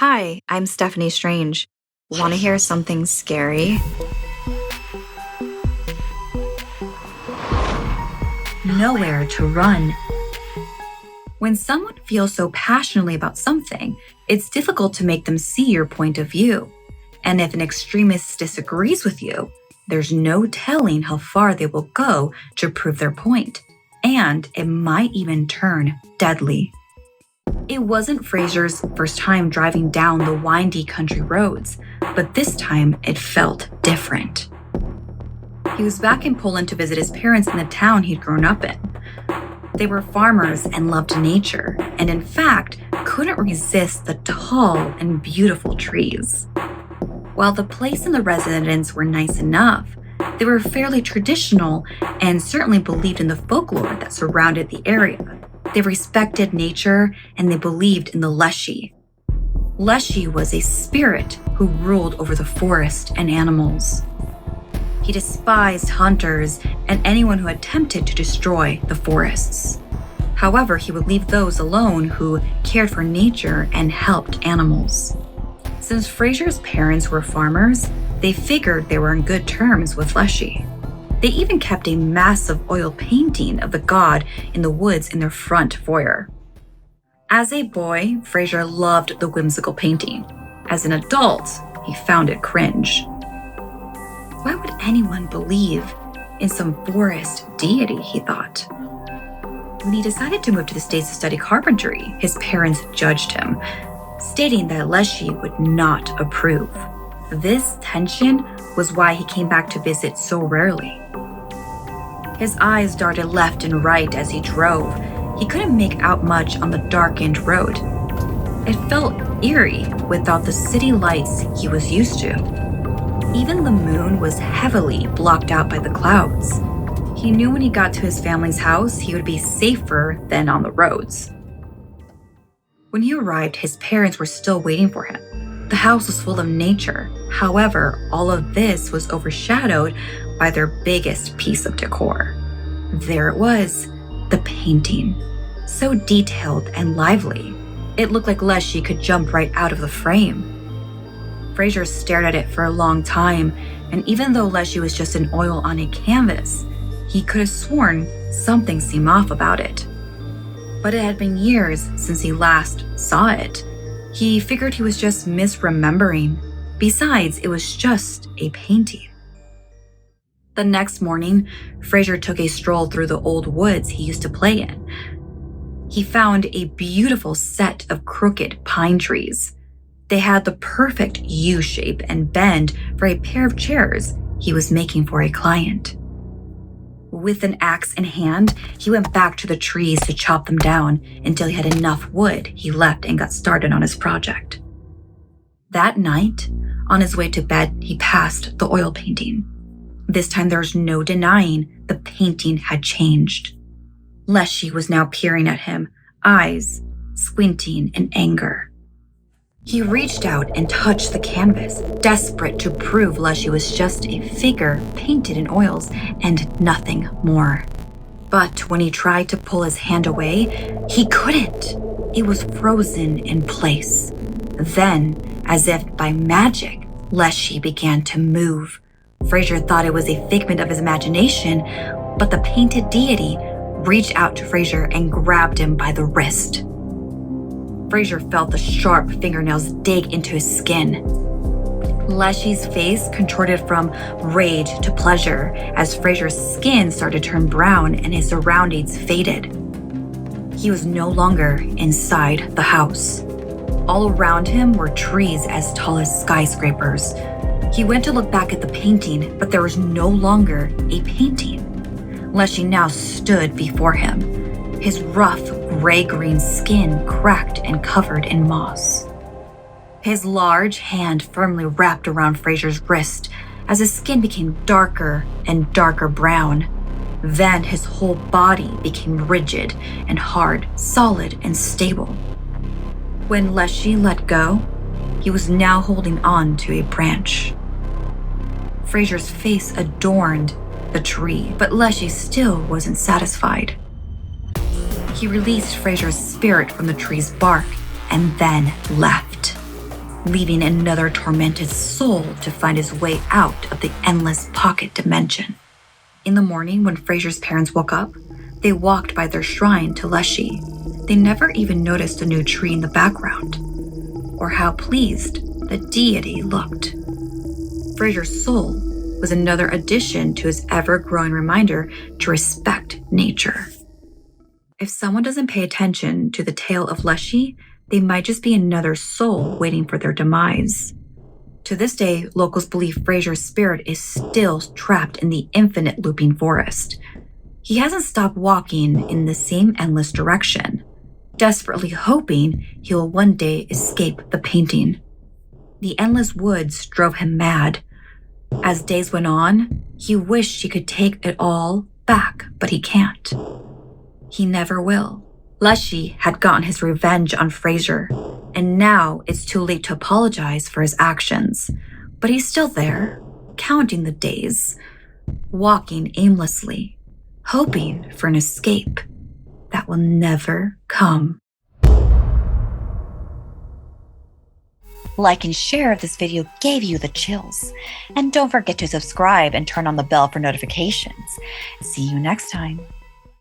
Hi, I'm Steffany Strange. Want to hear something scary? Nowhere to run. When someone feels so passionately about something, it's difficult to make them see your point of view. And if an extremist disagrees with you, there's no telling how far they will go to prove their point. And it might even turn deadly. It wasn't Fraser's first time driving down the windy country roads, but this time it felt different. He was back in Poland to visit his parents in the town he'd grown up in. They were farmers and loved nature, and in fact, couldn't resist the tall and beautiful trees. While the place and the residents were nice enough, they were fairly traditional and certainly believed in the folklore that surrounded the area. They respected nature and they believed in the Leshi. Leshi was a spirit who ruled over the forest and animals. He despised hunters and anyone who attempted to destroy the forests. However, he would leave those alone who cared for nature and helped animals. Since Fraser's parents were farmers, they figured they were on good terms with Leshi. They even kept a massive oil painting of the god in the woods in their front foyer. As a boy, Fraser loved the whimsical painting. As an adult, he found it cringe. Why would anyone believe in some forest deity, he thought. When he decided to move to the States to study carpentry, his parents judged him, stating that Leshi would not approve. This tension was why he came back to visit so rarely. His eyes darted left and right as he drove. He couldn't make out much on the darkened road. It felt eerie without the city lights he was used to. Even the moon was heavily blocked out by the clouds. He knew when he got to his family's house, he would be safer than on the roads. When he arrived, his parents were still waiting for him. The house was full of nature. However, all of this was overshadowed by their biggest piece of decor. There it was, the painting. So detailed and lively, it looked like Leshi could jump right out of the frame. Fraser stared at it for a long time, and even though Leshi was just an oil on a canvas, he could have sworn something seemed off about it. But it had been years since he last saw it. He figured he was just misremembering. Besides, it was just a painting. The next morning, Fraser took a stroll through the old woods he used to play in. He found a beautiful set of crooked pine trees. They had the perfect U shape and bend for a pair of chairs he was making for a client. With an axe in hand, he went back to the trees to chop them down until he had enough wood. He left and got started on his project. That night, on his way to bed, he passed the oil painting. This time there was no denying the painting had changed. Leshi was now peering at him, eyes squinting in anger. He reached out and touched the canvas, desperate to prove Leshi was just a figure painted in oils and nothing more. But when he tried to pull his hand away, he couldn't. It was frozen in place. Then, as if by magic, Leshi began to move. Fraser thought it was a figment of his imagination, but the painted deity reached out to Fraser and grabbed him by the wrist. Fraser felt the sharp fingernails dig into his skin. Leshi's face contorted from rage to pleasure as Fraser's skin started to turn brown and his surroundings faded. He was no longer inside the house. All around him were trees as tall as skyscrapers. He went to look back at the painting, but there was no longer a painting. Leshi now stood before him, his rough, gray-green skin cracked and covered in moss. His large hand firmly wrapped around Fraser's wrist as his skin became darker and darker brown. Then his whole body became rigid and hard, solid and stable. When Leshi let go, he was now holding on to a branch. Fraser's face adorned the tree, but Leshi still wasn't satisfied. He released Fraser's spirit from the tree's bark and then left. leaving another tormented soul to find his way out of the endless pocket dimension. In the morning, when Fraser's parents woke up, they walked by their shrine to Leshi. They never even noticed a new tree in the background, or how pleased the deity looked. Fraser's soul was another addition to his ever-growing reminder to respect nature. If someone doesn't pay attention to the tale of Leshi, they might just be another soul waiting for their demise. To this day, locals believe Fraser's spirit is still trapped in the infinite looping forest. He hasn't stopped walking in the same endless direction, desperately hoping he will one day escape the painting. The endless woods drove him mad. As days went on, he wished he could take it all back, but he can't. He never will. Leshi had gotten his revenge on Fraser, and now it's too late to apologize for his actions. But he's still there, counting the days, walking aimlessly, hoping for an escape that will never come. Like and share if this video gave you the chills. And don't forget to subscribe and turn on the bell for notifications. See you next time.